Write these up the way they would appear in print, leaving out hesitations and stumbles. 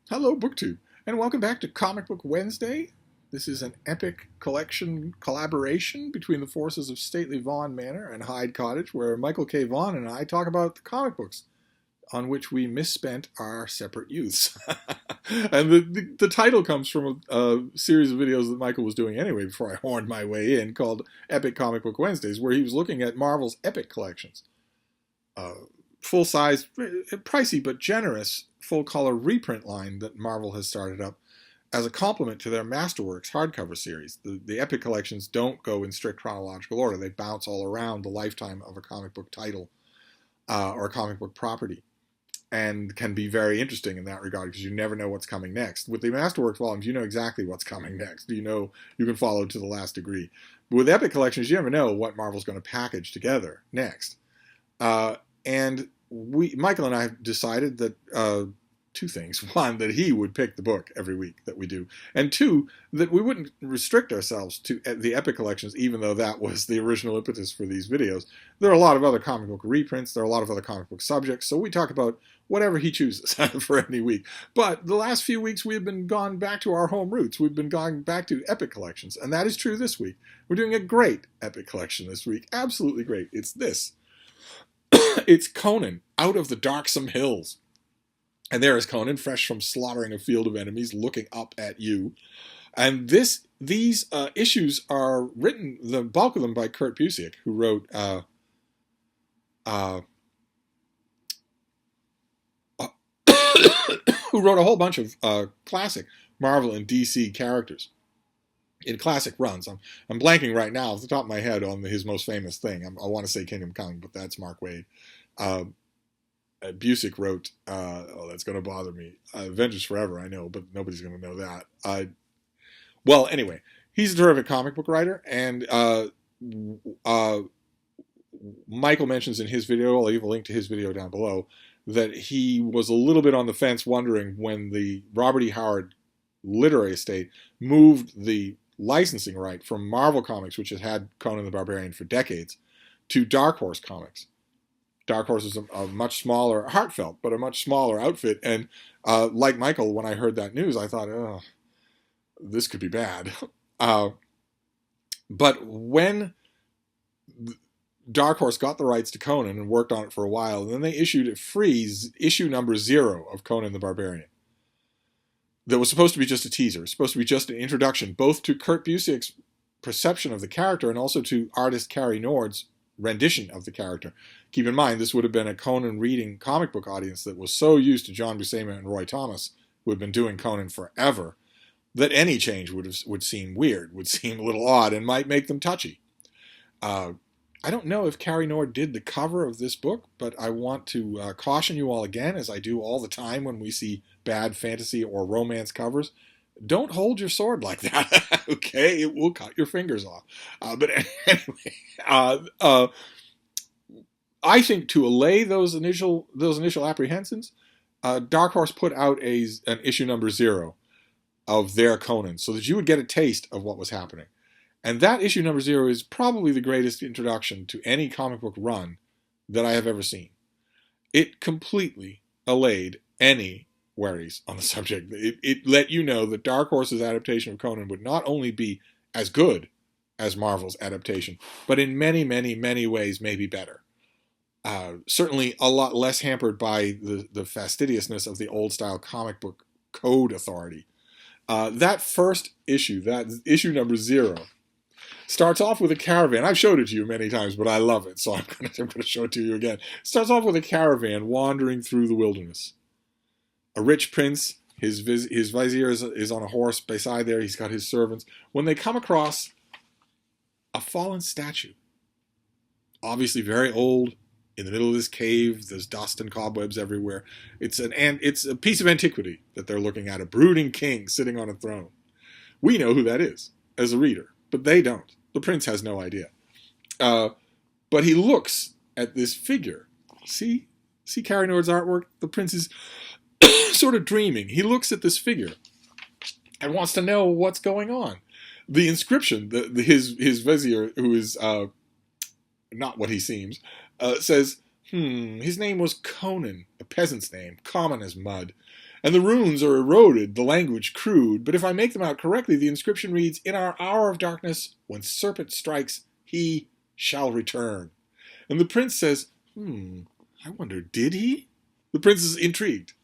Hello, BookTube, and welcome back to Comic Book Wednesday. This is an epic collection collaboration between the forces of stately Vaughan Manor and Hyde Cottage, where Michael K Vaughan and I talk about the comic books on which we misspent our separate youths. And the title comes from a series of videos that Michael was doing anyway before I horned my way in, called Epic Comic Book Wednesdays, where he was looking at Marvel's epic collections. Full-size, pricey but generous full-color reprint line that Marvel has started up as a complement to their Masterworks hardcover series. The epic collections don't go in strict chronological order. They bounce all around the lifetime of a comic book title or a comic book property, and can be very interesting in that regard because you never know what's coming next. With the Masterworks volumes, you know exactly what's coming next. You know you can follow to the last degree. But with epic collections, you never know what Marvel's going to package together next. And Michael and I have decided that two things. One, that he would pick the book every week that we do. And two, that we wouldn't restrict ourselves to the epic collections, even though that was the original impetus for these videos. There are a lot of other comic book reprints. There are a lot of other comic book subjects. So we talk about whatever he chooses for any week. But the last few weeks, we have been gone back to our home roots. We've been going back to epic collections. And that is true this week. We're doing a great epic collection this week. Absolutely great. It's this. It's Conan, Out of the Darksome Hills. And there is Conan, fresh from slaughtering a field of enemies, looking up at you. And these issues are written, the bulk of them, by Kurt Busiek, who wrote who wrote a whole bunch of classic Marvel and DC characters in classic runs. I'm blanking right now off the top of my head on his most famous thing. I want to say Kingdom Come, but that's Mark Waid. Busiek wrote, that's going to bother me, Avengers Forever, I know, but nobody's going to know that. Well, anyway, he's a terrific comic book writer, and Michael mentions in his video, I'll leave a link to his video down below, that he was a little bit on the fence wondering when the Robert E. Howard literary estate moved the licensing right from Marvel Comics, which has had Conan the Barbarian for decades, to Dark Horse Comics. Dark Horse is a much smaller, heartfelt, but a much smaller outfit. And like Michael, when I heard that news, I thought, oh, this could be bad. But when Dark Horse got the rights to Conan and worked on it for a while, and then they issued a freeze issue number 0 of Conan the Barbarian. That was supposed to be just a teaser, supposed to be just an introduction, both to Kurt Busiek's perception of the character and also to artist Cary Nord's rendition of the character. Keep in mind, this would have been a Conan reading comic book audience that was so used to John Buscema and Roy Thomas, who had been doing Conan forever, that any change would seem weird, would seem a little odd, and might make them touchy. I don't know if Cary Nord did the cover of this book, but I want to caution you all again, as I do all the time when we see bad fantasy or romance covers. Don't hold your sword like that, okay? It will cut your fingers off. But anyway, I think to allay those initial apprehensions, Dark Horse put out an issue number 0 of their Conan, so that you would get a taste of what was happening. And that issue number 0 is probably the greatest introduction to any comic book run that I have ever seen. It completely allayed any worries on the subject. It let you know that Dark Horse's adaptation of Conan would not only be as good as Marvel's adaptation, but in many, many, many ways maybe better. Certainly a lot less hampered by the fastidiousness of the old-style comic book code authority. That first issue, that issue number 0, starts off with a caravan. I've showed it to you many times, but I love it, so I'm going to show it to you again. It starts off with a caravan wandering through the wilderness. A rich prince, his vizier is on a horse beside there. He's got his servants. When they come across a fallen statue, obviously very old, in the middle of this cave, there's dust and cobwebs everywhere. It's a piece of antiquity that they're looking at, a brooding king sitting on a throne. We know who that is as a reader, but they don't. The prince has no idea. But he looks at this figure. See Cary Nord's artwork? The prince is sort of dreaming. He looks at this figure and wants to know what's going on. The inscription, his vizier, who is not what he seems, says, his name was Conan, a peasant's name, common as mud. and the runes are eroded, the language crude, but if I make them out correctly, the inscription reads, "In our hour of darkness, when serpent strikes, he shall return." And the prince says, I wonder, did he? The prince is intrigued.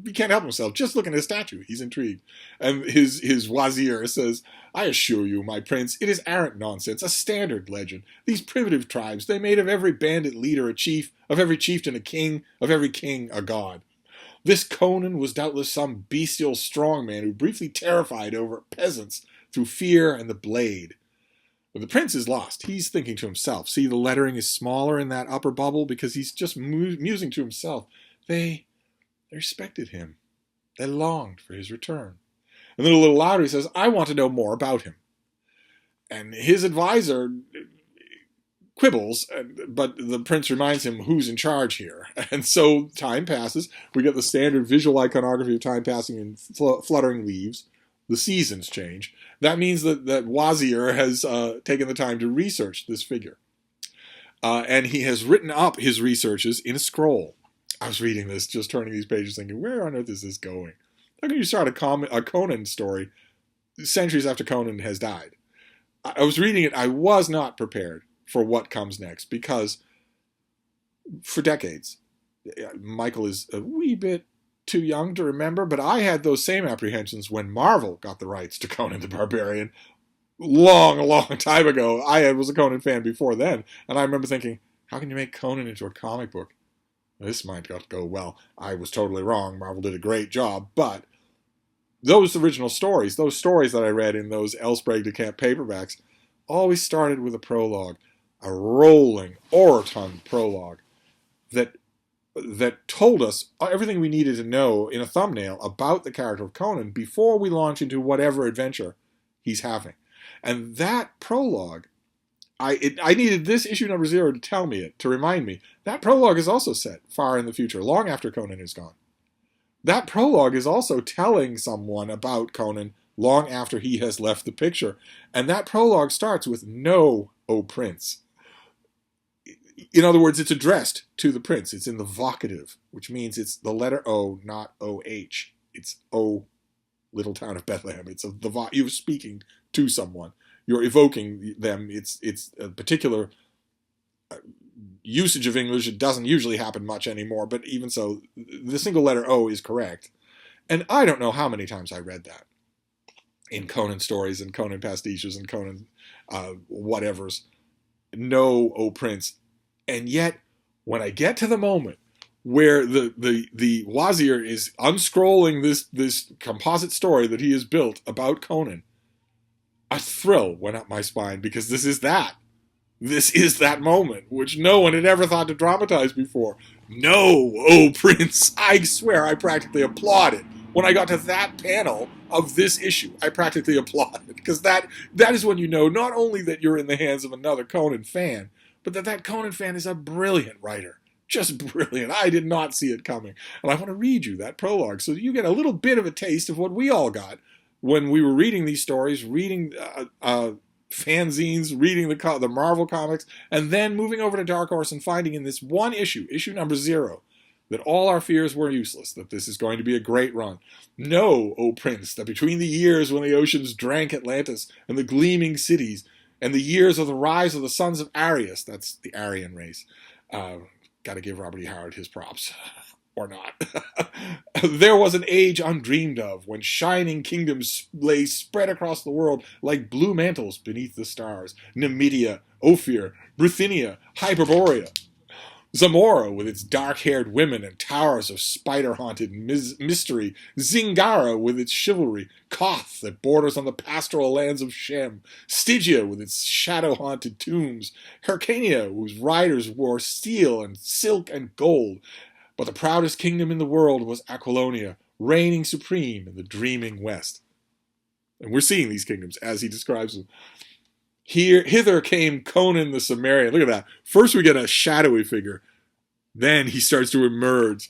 He can't help himself. Just looking at his statue, he's intrigued. And his wazir says, "I assure you, my prince, it is arrant nonsense, a standard legend. These primitive tribes, they made of every bandit leader a chief, of every chieftain a king, of every king a god. This Conan was doubtless some bestial strongman who briefly terrified over peasants through fear and the blade." But the prince is lost. He's thinking to himself. See, the lettering is smaller in that upper bubble because he's just musing to himself. They respected him. They longed for his return. And then a little louder he says, "I want to know more about him." And his advisor quibbles, but the prince reminds him who's in charge here. And so time passes. We get the standard visual iconography of time passing in fluttering leaves. The seasons change. That means that Wazir has taken the time to research this figure. And he has written up his researches in a scroll. I was reading this, just turning these pages, thinking, where on earth is this going? How can you start a Conan story centuries after Conan has died? I was reading it. I was not prepared for what comes next, because for decades, Michael is a wee bit too young to remember, but I had those same apprehensions when Marvel got the rights to Conan the Barbarian long time ago. I was a Conan fan before then, and I remember thinking, how can you make Conan into a comic book? This might not go well. I was totally wrong. Marvel did a great job, but those original stories, those stories that I read in those Elsbreg de Camp paperbacks, always started with a prologue, a rolling orotund prologue that told us everything we needed to know in a thumbnail about the character of Conan before we launch into whatever adventure he's having. And that prologue, I needed this issue number 0 to tell me it, to remind me. That prologue is also set far in the future, long after Conan is gone. That prologue is also telling someone about Conan long after he has left the picture. And that prologue starts with, "Know, O Prince." In other words, it's addressed to the prince. It's in the vocative, which means it's the letter O, not O-H. It's O, little town of Bethlehem. It's you're speaking to someone. You're evoking them. It's a particular usage of English. It doesn't usually happen much anymore, but even so, the single letter O is correct. And I don't know how many times I read that in Conan stories and Conan pastiches and Conan whatevers. "Know, O Prince." And yet, when I get to the moment where the Wazir is unscrolling this composite story that he has built about Conan, a thrill went up my spine, because this is that. This is that moment, which no one had ever thought to dramatize before. "Know, O Prince." I swear I practically applauded. When I got to that panel of this issue, I practically applauded, because that is when you know not only that you're in the hands of another Conan fan, but that Conan fan is a brilliant writer. Just brilliant. I did not see it coming. And I want to read you that prologue so that you get a little bit of a taste of what we all got when we were reading these stories, reading fanzines, reading the Marvel comics, and then moving over to Dark Horse and finding in this one issue, issue number 0, that all our fears were useless, that this is going to be a great run. "Know, O Prince, that between the years when the oceans drank Atlantis and the gleaming cities, and the years of the rise of the sons of Arius," that's the Aryan race. Got to give Robert E. Howard his props. Or not. "There was an age undreamed of, when shining kingdoms lay spread across the world like blue mantles beneath the stars. Numidia, Ophir, Bithynia, Hyperborea. Zamora, with its dark-haired women and towers of spider-haunted mystery. Zingara, with its chivalry. Koth, that borders on the pastoral lands of Shem. Stygia, with its shadow-haunted tombs. Hyrcania, whose riders wore steel and silk and gold. But the proudest kingdom in the world was Aquilonia, reigning supreme in the dreaming west." And we're seeing these kingdoms as he describes them. "Hither came Conan the Cimmerian." Look at that. First we get a shadowy figure. Then he starts to emerge.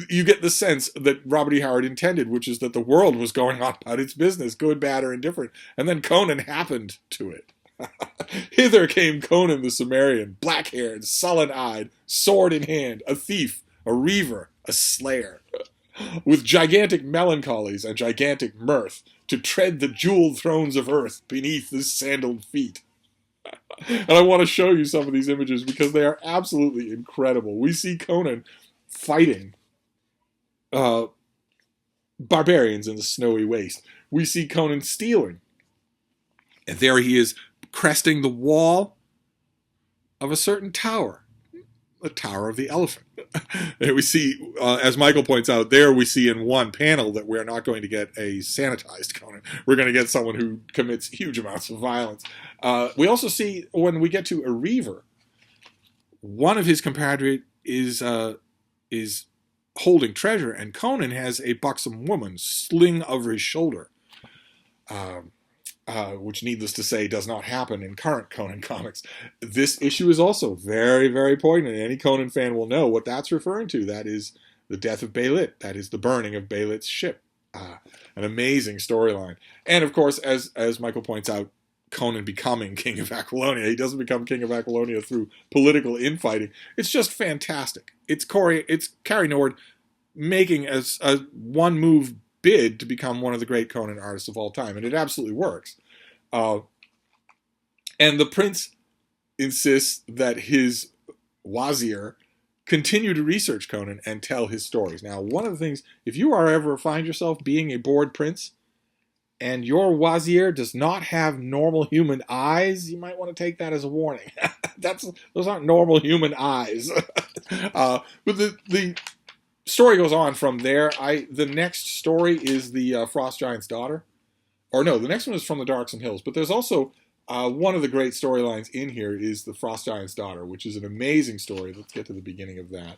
You get the sense that Robert E. Howard intended, which is that the world was going on about its business, good, bad, or indifferent. And then Conan happened to it. "Hither came Conan the Cimmerian, black-haired, sullen-eyed, sword in hand, a thief, a reaver, a slayer." with gigantic melancholies and gigantic mirth, to tread the jeweled thrones of earth beneath his sandaled feet. And I want to show you some of these images because they are absolutely incredible. We see Conan fighting barbarians in the snowy waste. We see Conan stealing. And there he is cresting the wall of a certain tower. The Tower of the Elephant. And we see, as Michael points out, there we see in one panel that we're not going to get a sanitized Conan. We're going to get someone who commits huge amounts of violence. We also see, when we get to a Reaver, one of his compatriots is holding treasure, and Conan has a buxom woman sling over his shoulder. Which, needless to say, does not happen in current Conan comics. This issue is also very, very poignant. Any Conan fan will know what that's referring to. That is the death of Beilit. That is the burning of Beilit's ship. An amazing storyline. And, of course, as Michael points out, Conan becoming King of Aquilonia. He doesn't become King of Aquilonia through political infighting. It's just fantastic. It's Cary Nord making a one-move bid to become one of the great Conan artists of all time, and it absolutely works. And the prince insists that his wazir continue to research Conan and tell his stories. Now, one of the things, if you ever find yourself being a bored prince and your wazir does not have normal human eyes, you might want to take that as a warning. Those aren't normal human eyes. But the story goes on from there. The next story is the Frost Giant's daughter. Or no, the next one is from the Darksome Hills. But there's also one of the great storylines in here is the Frost Giant's daughter, which is an amazing story. Let's get to the beginning of that.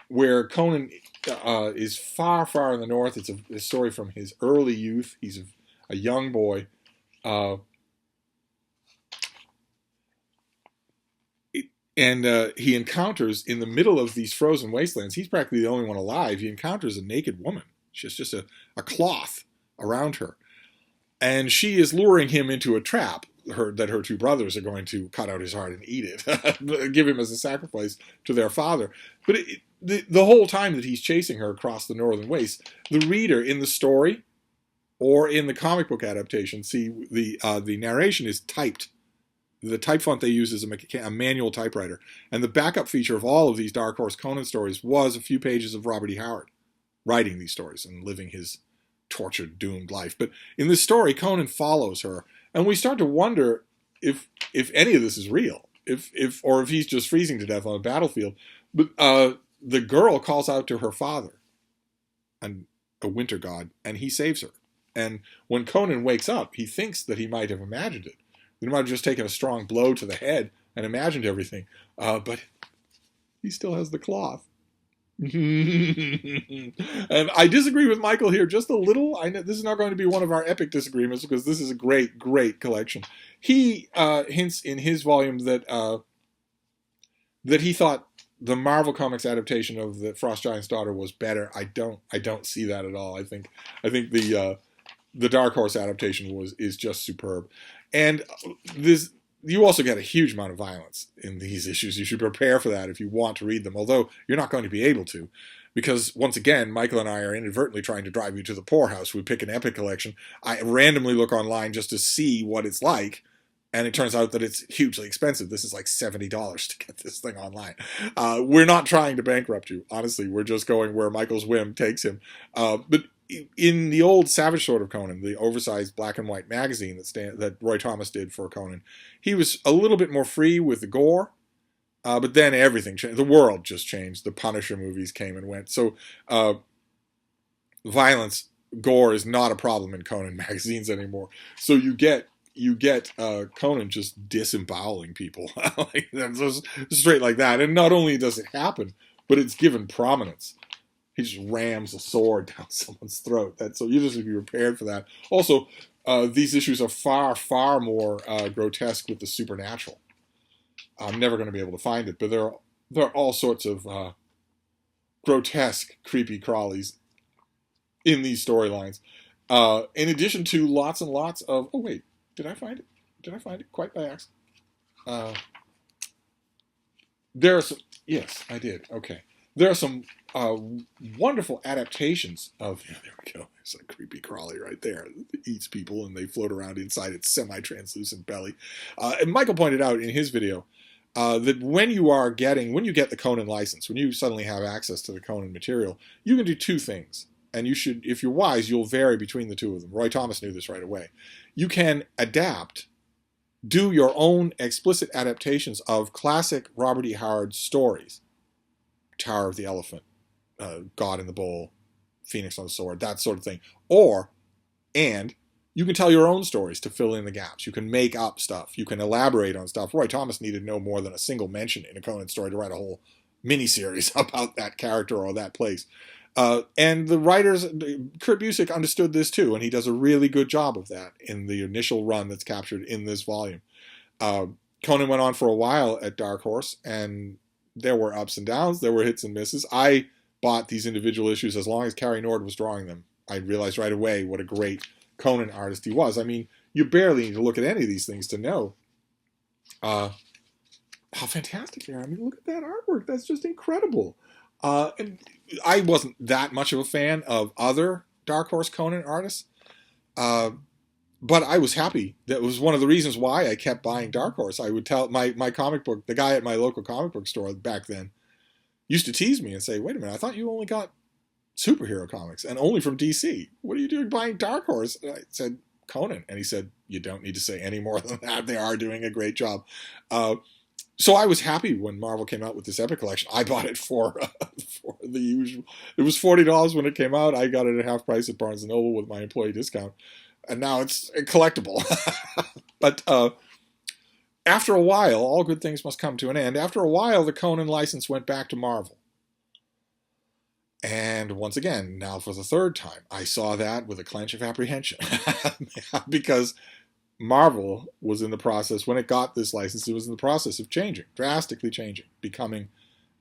Where Conan is far, far in the north. It's a story from his early youth. He's a young boy. And he encounters, in the middle of these frozen wastelands, he's practically the only one alive, he encounters a naked woman. She's just a cloth around her. And she is luring him into a trap that her two brothers are going to cut out his heart and eat it, give him as a sacrifice to their father. But the whole time that he's chasing her across the northern wastes, the reader in the story or in the comic book adaptation, see the narration is typed. The type font they use is a manual typewriter. And the backup feature of all of these Dark Horse Conan stories was a few pages of Robert E. Howard writing these stories and living his tortured, doomed life. But in this story, Conan follows her, and we start to wonder if any of this is real, or if he's just freezing to death on a battlefield. But the girl calls out to her father, a winter god, and he saves her. And when Conan wakes up, he thinks that he might have imagined it. He might have just taken a strong blow to the head and imagined everything. But he still has the cloth. And I disagree with Michael here just a little. I know this is not going to be one of our epic disagreements because this is a great, great collection. He hints in his volume that he thought the Marvel Comics adaptation of the Frost Giant's daughter was better. I don't see that at all. I think the Dark Horse adaptation is just superb. And you also get a huge amount of violence in these issues. You should prepare for that if you want to read them, although you're not going to be able to. Because, once again, Michael and I are inadvertently trying to drive you to the poorhouse. We pick an epic collection. I randomly look online just to see what it's like, and it turns out that it's hugely expensive. This is like $70 to get this thing online. We're not trying to bankrupt you. Honestly, we're just going where Michael's whim takes him. But in the old Savage Sword of Conan, the oversized black and white magazine that Roy Thomas did for Conan, he was a little bit more free with the gore, but then everything changed. The world just changed. The Punisher movies came and went. So violence, gore is not a problem in Conan magazines anymore. So you get Conan just disemboweling people like just straight like that. And not only does it happen, but it's given prominence. He just rams a sword down someone's throat. So you just need to be prepared for that. Also, these issues are far, far more grotesque with the supernatural. I'm never going to be able to find it, but there are all sorts of grotesque, creepy crawlies in these storylines. In addition to lots and lots of... Oh, wait. Did I find it? Did I find it quite by accident? There are some... Yes, I did. Okay. there are some wonderful adaptations of. Yeah, there we go. There's a creepy crawly right there. It eats people and they float around inside its semi-translucent belly. And Michael pointed out in his video that when you get the Conan license, when you suddenly have access to the Conan material, you can do two things. And you should, if you're wise, you'll vary between the two of them. Roy Thomas knew this right away. You can do your own explicit adaptations of classic Robert E. Howard stories. Tower of the Elephant, God in the Bowl, Phoenix on the Sword, that sort of thing. And you can tell your own stories to fill in the gaps. You can make up stuff. You can elaborate on stuff. Roy Thomas needed no more than a single mention in a Conan story to write a whole miniseries about that character or that place. And the writers, Kurt Busiek understood this too, and he does a really good job of that in the initial run that's captured in this volume. Conan went on for a while at Dark Horse, and there were ups and downs, there were hits and misses. I bought these individual issues as long as Cary Nord was drawing them. I realized right away what a great Conan artist he was. I mean, you barely need to look at any of these things to know how fantastic they are. I mean, look at that artwork. That's just incredible. And I wasn't that much of a fan of other Dark Horse Conan artists, but I was happy. That was one of the reasons why I kept buying Dark Horse. I would tell my comic book, the guy at my local comic book store back then, used to tease me and say, wait a minute, I thought you only got superhero comics and only from DC. What are you doing buying Dark Horse? And I said, Conan. And he said, you don't need to say any more than that. They are doing a great job. So I was happy when Marvel came out with this Epic Collection. I bought it for the usual. It was $40 when it came out. I got it at half price at Barnes & Noble with my employee discount. And now it's collectible. But after a while, all good things must come to an end. After a while, the Conan license went back to Marvel. And once again, now for the third time, I saw that with a clench of apprehension. Because Marvel was in the process, when it got this license, it was in the process of changing, drastically changing, becoming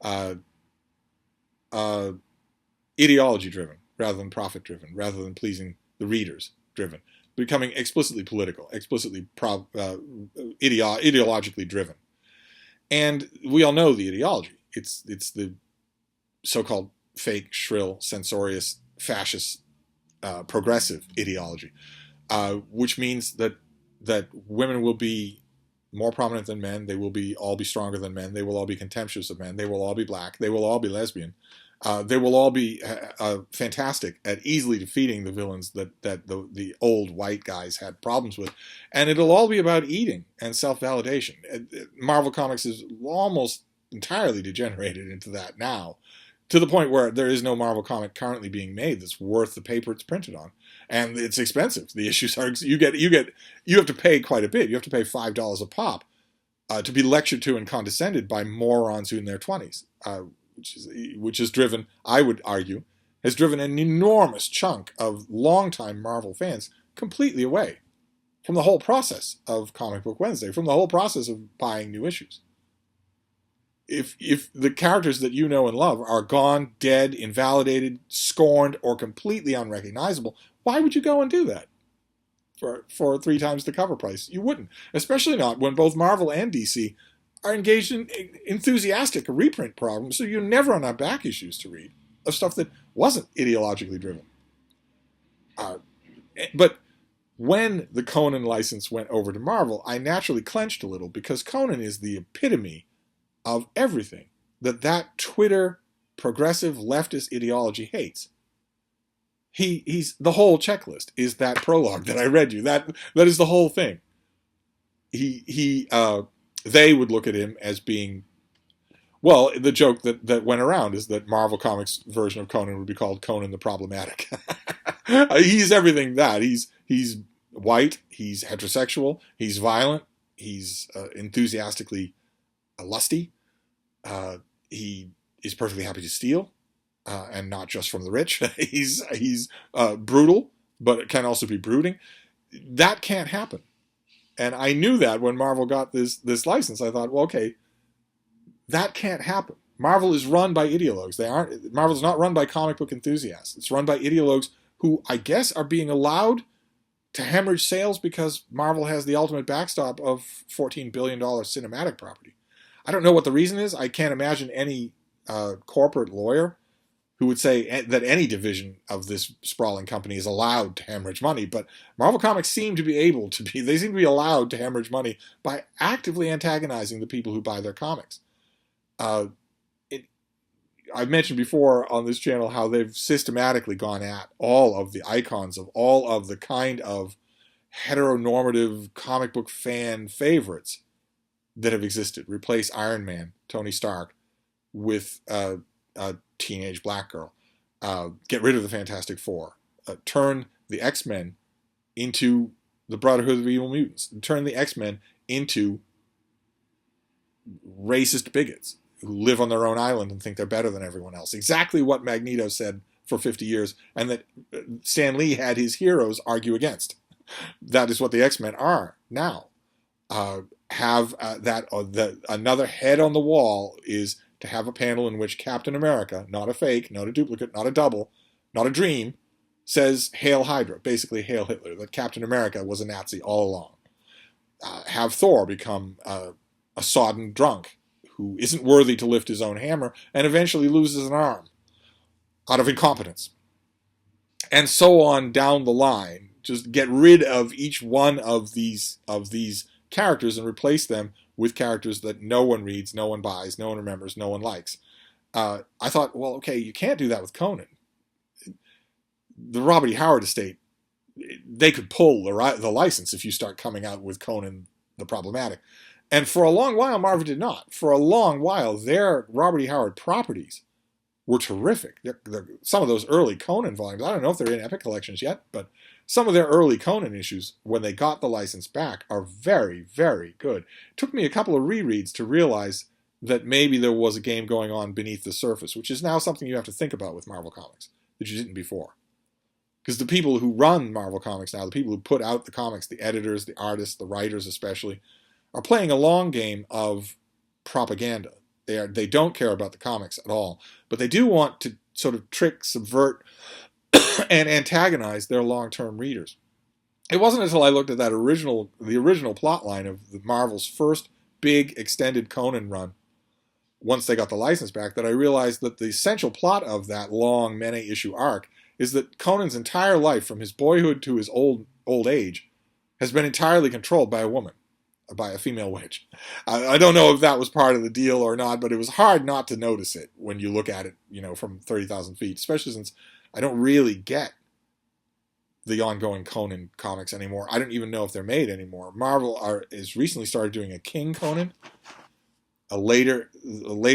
ideology-driven rather than profit-driven, rather than pleasing the readers-driven, becoming explicitly political, explicitly ideologically driven. And we all know the ideology. It's the so-called fake, shrill, censorious, fascist, progressive ideology, which means that women will be more prominent than men. They will all be stronger than men. They will all be contemptuous of men. They will all be black. They will all be lesbian. They will all be fantastic at easily defeating the villains that the old white guys had problems with. And it'll all be about eating and self-validation. Marvel Comics is almost entirely degenerated into that now, to the point where there is no Marvel comic currently being made that's worth the paper it's printed on. And it's expensive. The issues are, you have to pay quite a bit. You have to pay $5 a pop to be lectured to and condescended by morons in their 20s, which has driven, I would argue, has driven an enormous chunk of longtime Marvel fans completely away from the whole process of Comic Book Wednesday, from the whole process of buying new issues. If the characters that you know and love are gone, dead, invalidated, scorned, or completely unrecognizable, why would you go and do that for 3 times the cover price? You wouldn't, especially not when both Marvel and DC are engaged in enthusiastic reprint programs, so you never run out back issues to read of stuff that wasn't ideologically driven. But when the Conan license went over to Marvel, I naturally clenched a little, because Conan is the epitome of everything that Twitter progressive leftist ideology hates. He's the whole checklist is that prologue that I read you. That is the whole thing. They would look at him as being, well, the joke that went around is that Marvel Comics version of Conan would be called Conan the Problematic. He's everything that. He's white, he's heterosexual, he's violent, he's enthusiastically lusty. He is perfectly happy to steal, and not just from the rich. He's brutal, but it can also be brooding. That can't happen. And I knew that when Marvel got this license. I thought, well, okay, that can't happen. Marvel is run by ideologues. Marvel's not run by comic book enthusiasts. It's run by ideologues who, I guess, are being allowed to hemorrhage sales because Marvel has the ultimate backstop of $14 billion cinematic property. I don't know what the reason is. I can't imagine any corporate lawyer who would say that any division of this sprawling company is allowed to hemorrhage money, but Marvel Comics seem to be allowed to hemorrhage money by actively antagonizing the people who buy their comics. I've mentioned before on this channel how they've systematically gone at all of the icons of all of the kind of heteronormative comic book fan favorites that have existed. Replace Iron Man, Tony Stark, with a teenage black girl. Get rid of the Fantastic Four. Turn the X-Men into the Brotherhood of Evil Mutants. Turn the X-Men into racist bigots who live on their own island and think they're better than everyone else. Exactly what Magneto said for 50 years, and that Stan Lee had his heroes argue against. That is what the X-Men are now. Another head on the wall is to have a panel in which Captain America, not a fake, not a duplicate, not a double, not a dream, says Hail Hydra, basically Hail Hitler, that Captain America was a Nazi all along. Have Thor become a sodden drunk who isn't worthy to lift his own hammer and eventually loses an arm out of incompetence. And so on down the line. Just get rid of each one of these characters and replace them with characters that no one reads, no one buys, no one remembers, no one likes. I thought, well, okay, you can't do that with Conan. The Robert E. Howard estate, they could pull the license if you start coming out with Conan the Problematic. And for a long while, Marvel did not. For a long while, their Robert E. Howard properties were terrific. Some of those early Conan volumes, I don't know if they're in Epic collections yet, but some of their early Conan issues, when they got the license back, are very, very good. It took me a couple of rereads to realize that maybe there was a game going on beneath the surface, which is now something you have to think about with Marvel Comics that you didn't before. Because the people who run Marvel Comics now, the people who put out the comics, the editors, the artists, the writers especially, are playing a long game of propaganda. They don't care about the comics at all, but they do want to sort of trick, subvert, and antagonize their long-term readers. It wasn't until I looked at the original plot line of the Marvel's first big extended Conan run, once they got the license back, that I realized that the essential plot of that long many-issue arc is that Conan's entire life, from his boyhood to his old age, has been entirely controlled by a woman, by a female witch. I don't know if that was part of the deal or not, but it was hard not to notice it when you look at it, from 30,000 feet, especially since I don't really get the ongoing Conan comics anymore. I don't even know if they're made anymore. Marvel has recently started doing a King Conan, a later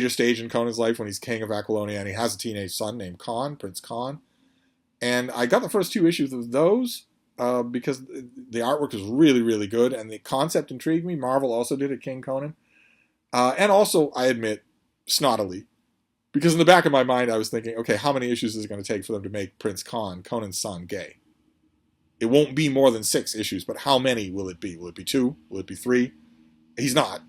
stage in Conan's life when he's king of Aquilonia and he has a teenage son named Khan, Prince Khan. And I got the first 2 issues of those because the artwork was really, really good and the concept intrigued me. Marvel also did a King Conan. And also, I admit, snottily, because in the back of my mind I was thinking, okay, how many issues is it going to take for them to make Prince Khan, Conan's son, gay? It won't be more than 6 issues, but how many will it be? Will it be 2? Will it be 3? He's not.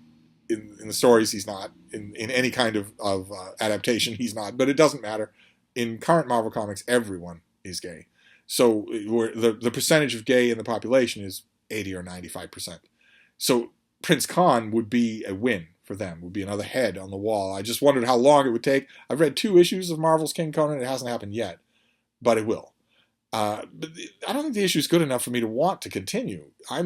In the stories, he's not. In any kind of adaptation, he's not. But it doesn't matter. In current Marvel Comics, everyone is gay. So the percentage of gay in the population is 80 or 95%. So Prince Khan would be a win for them, would be another head on the wall. I just wondered how long it would take. I've read 2 issues of Marvel's King Conan. It hasn't happened yet, but it will. But I don't think the issue is good enough for me to want to continue. I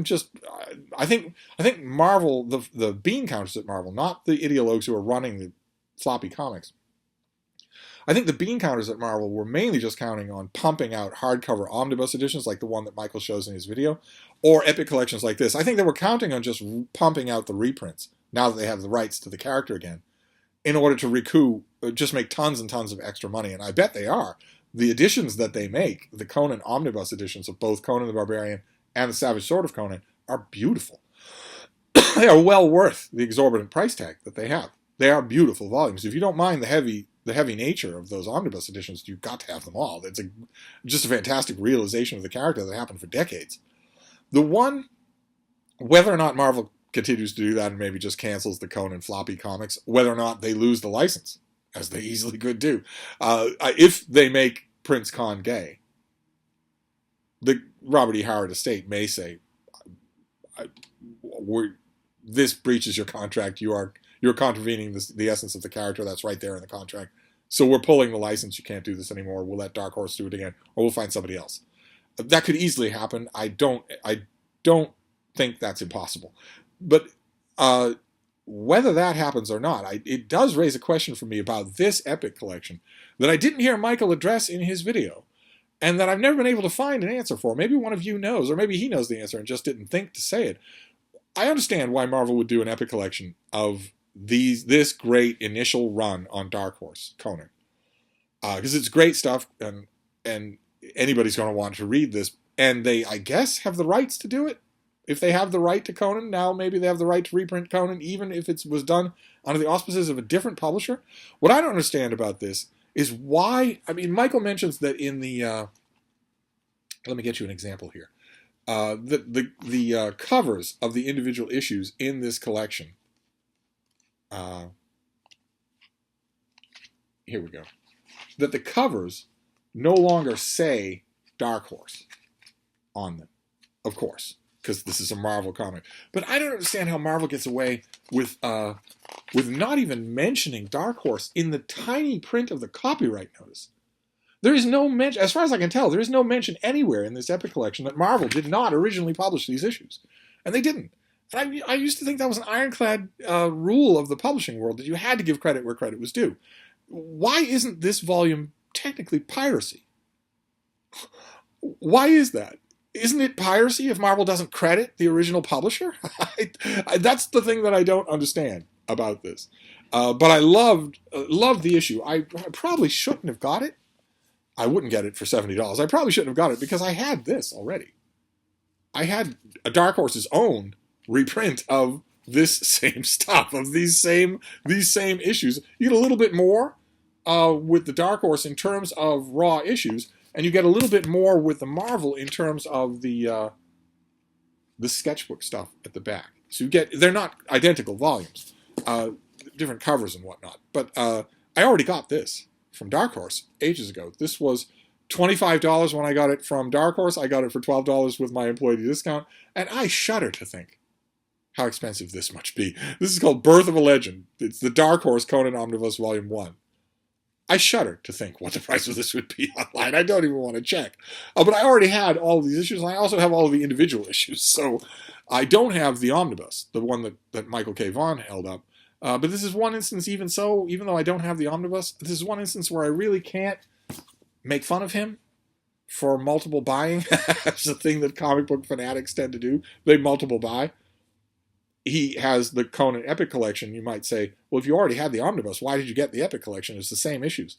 think Marvel, the bean counters at Marvel, not the ideologues who are running the floppy comics. I think the bean counters at Marvel were mainly just counting on pumping out hardcover omnibus editions like the one that Michael shows in his video, or epic collections like this. I think they were counting on just pumping out the reprints, now that they have the rights to the character again, in order to just make tons and tons of extra money, and I bet they are. The editions that they make, the Conan omnibus editions of both Conan the Barbarian and the Savage Sword of Conan, are beautiful. They are well worth the exorbitant price tag that they have. They are beautiful volumes. If you don't mind the heavy nature of those omnibus editions, you've got to have them all. It's just a fantastic realization of the character that happened for decades. The one, whether or not Marvel continues to do that and maybe just cancels the Conan floppy comics, whether or not they lose the license, as they easily could do, if they make Prince Khan gay, the Robert E. Howard estate may say, this breaches your contract. You you're contravening the essence of the character that's right there in the contract. So we're pulling the license. You can't do this anymore. We'll let Dark Horse do it again, or we'll find somebody else. That could easily happen. I don't think that's impossible. But whether that happens or not, it does raise a question for me about this Epic collection that I didn't hear Michael address in his video, and that I've never been able to find an answer for. Maybe one of you knows, or maybe he knows the answer and just didn't think to say it. I understand why Marvel would do an Epic collection of this great initial run on Dark Horse, Conan. Because it's great stuff, and anybody's going to want to read this. And they, I guess, have the rights to do it. If they have the right to Conan, now maybe they have the right to reprint Conan, even if it was done under the auspices of a different publisher. What I don't understand about this is why, I mean, Michael mentions that in the, let me get you an example here. The covers of the individual issues in this collection, here we go, that the covers no longer say Dark Horse on them, of course, because this is a Marvel comic. But I don't understand how Marvel gets away with not even mentioning Dark Horse in the tiny print of the copyright notice. There is no mention, as far as I can tell, there is no mention anywhere in this Epic collection that Marvel did not originally publish these issues. And they didn't. And I used to think that was an ironclad rule of the publishing world, that you had to give credit where credit was due. Why isn't this volume technically piracy? Why is that? Isn't it piracy if Marvel doesn't credit the original publisher? That's the thing that I don't understand about this. But I loved the issue. I probably shouldn't have got it. I wouldn't get it for $70. I probably shouldn't have got it because I had this already. I had a Dark Horse's own reprint of this same stuff, of these same issues. You get a little bit more with the Dark Horse in terms of raw issues, and you get a little bit more with the Marvel in terms of the sketchbook stuff at the back. So they're not identical volumes, different covers and whatnot. But I already got this from Dark Horse ages ago. This was $25 when I got it from Dark Horse. I got it for $12 with my employee discount, and I shudder to think how expensive this must be. This is called Birth of a Legend. It's the Dark Horse Conan Omnibus Volume 1. I shudder to think what the price of this would be online. I don't even want to check. But I already had all of these issues, and I also have all of the individual issues. So I don't have the omnibus, the one that Michael K. Vaughan held up. But this is one instance, even though I don't have the omnibus, this is one instance where I really can't make fun of him for multiple buying. That's the thing that comic book fanatics tend to do. They multiple buy. He has the Conan Epic Collection. You might say, well, if you already had the omnibus, why did you get the Epic Collection? It's the same issues.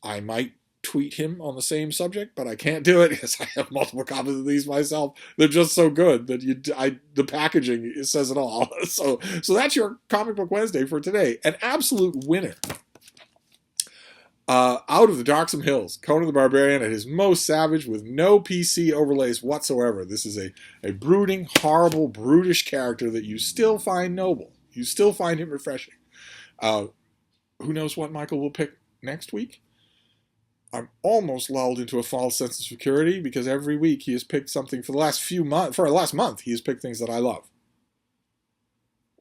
I might tweet him on the same subject, but I can't do it because I have multiple copies of these myself. They're just so good that the packaging says it all. So that's your Comic Book Wednesday for today. An absolute winner. Out of the Darksome Hills, Conan the Barbarian at his most savage with no PC overlays whatsoever. This is a brooding, horrible, brutish character that you still find noble. You still find him refreshing. Who knows what Michael will pick next week? I'm almost lulled into a false sense of security because every week he has picked something for the last month he has picked things that I love.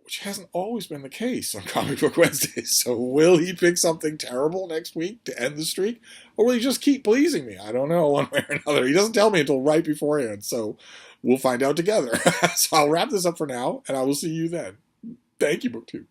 Which hasn't always been the case on Comic Book Wednesdays. So will he pick something terrible next week to end the streak? Or will he just keep pleasing me? I don't know, one way or another. He doesn't tell me until right beforehand, so we'll find out together. So I'll wrap this up for now, and I will see you then. Thank you, BookTube.